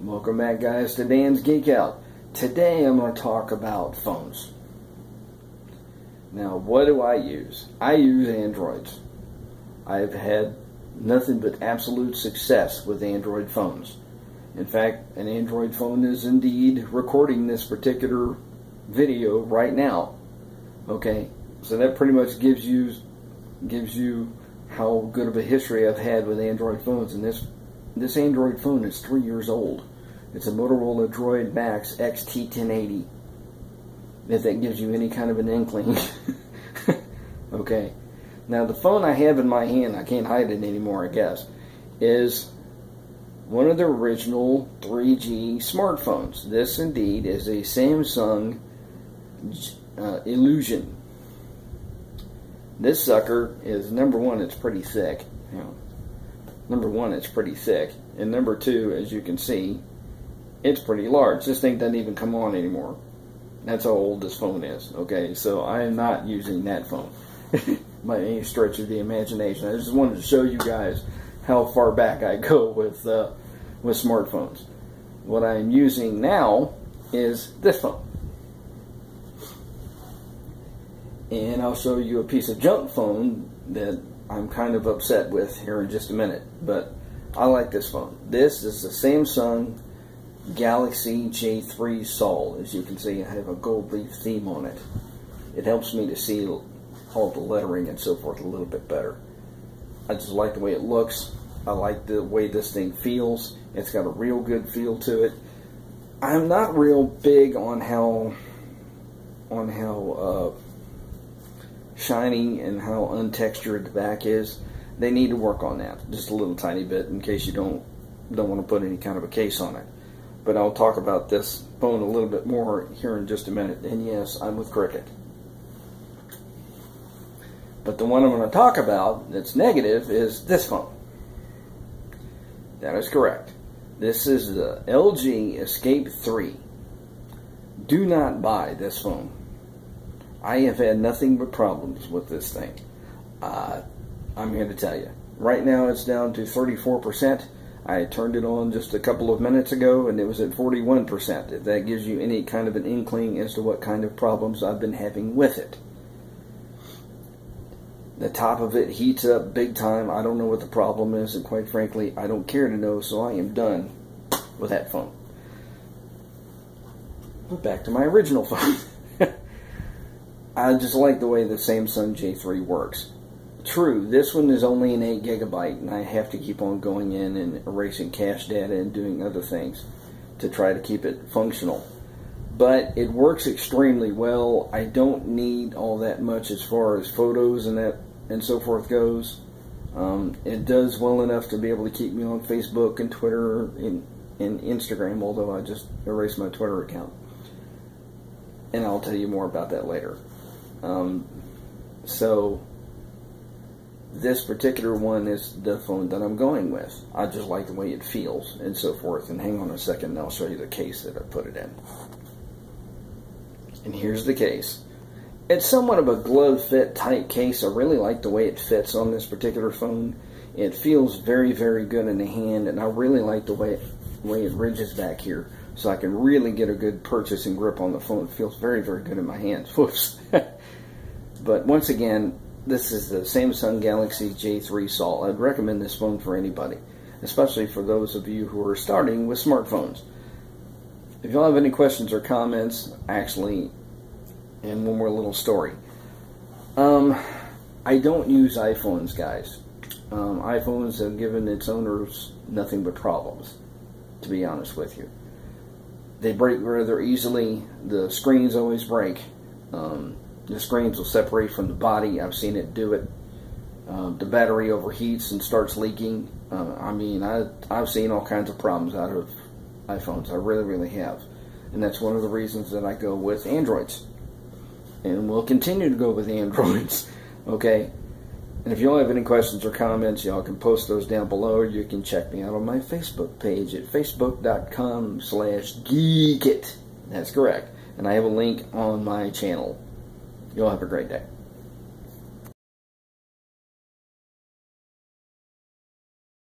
Welcome back, guys, to Dan's Geek Out. Today I'm going to talk about phones. Now, what do I use? I use Androids. I've had nothing but absolute success with Android phones. In fact, an Android phone is indeed recording this particular video right now. Okay, so that pretty much gives you how good of a history I've had with Android phones. And this Android phone is 3 years old. It's a Motorola Droid Max XT1080. If that gives you any kind of an inkling. Okay. Now the phone I have in my hand, I can't hide it anymore, I guess, is one of the original 3G smartphones. This indeed is a Samsung Illusion. This sucker is, number one, it's pretty thick. Number one, it's pretty thick. And number two, as you can see, it's pretty large. This thing doesn't even come on anymore. That's how old this phone is. Okay, so I am not using that phone by any stretch of the imagination. I just wanted to show you guys how far back I go with smartphones. What I'm using now is this phone. And I'll show you a piece of junk phone that I'm kind of upset with here in just a minute. But I like this phone. This is the Samsung Galaxy J3 Sol. As you can see, I have a gold leaf theme on it. It helps me to see all the lettering and so forth a little bit better. I just like the way it looks. I like the way this thing feels. It's got a real good feel to it. I'm not real big on how shiny and how untextured the back is. They need to work on that just a little tiny bit, in case you don't want to put any kind of a case on it. But I'll talk about this phone a little bit more here in just a minute. And yes, I'm with Cricket. But the one I'm going to talk about that's negative is this phone. That is correct. This is the LG Escape 3. Do not buy this phone. I have had nothing but problems with this thing. I'm here to tell you. Right now it's down to 34%. I turned it on just a couple of minutes ago and it was at 41%. If that gives you any kind of an inkling as to what kind of problems I've been having with it. The top of it heats up big time. I don't know what the problem is, and quite frankly, I don't care to know, so I am done with that phone. But back to my original phone. I just like the way the Samsung J3 works. True, this one is only an 8 GB, and I have to keep on going in and erasing cache data and doing other things to try to keep it functional. But it works extremely well. I don't need all that much as far as photos and so forth goes. It does well enough to be able to keep me on Facebook and Twitter and Instagram, although I just erased my Twitter account. And I'll tell you more about that later. So this particular one is the phone that I'm going with. I just like the way it feels and so forth. And hang on a second and I'll show you the case that I put it in. And here's the case. It's somewhat of a glove fit tight case. I really like the way it fits on this particular phone. It feels very, very good in the hand, and I really like the way it ridges back here, so I can really get a good purchase and grip on the phone. It feels very, very good in my hands. Whoops. But once again, this is the Samsung Galaxy J3 Sol. I'd recommend this phone for anybody, especially for those of you who are starting with smartphones. If y'all have any questions or comments, actually, and one more little story. I don't use iPhones, guys. iPhones have given its owners nothing but problems, to be honest with you. They break rather easily. The screens always break. The screens will separate from the body. I've seen it do it. The battery overheats and starts leaking. I mean, I've seen all kinds of problems out of iPhones. I really, really have. And that's one of the reasons that I go with Androids. And we'll continue to go with Androids. Okay? And if y'all have any questions or comments, y'all can post those down below. Or you can check me out on my Facebook page at facebook.com/geekit. That's correct. And I have a link on my channel. Y'all have a great day.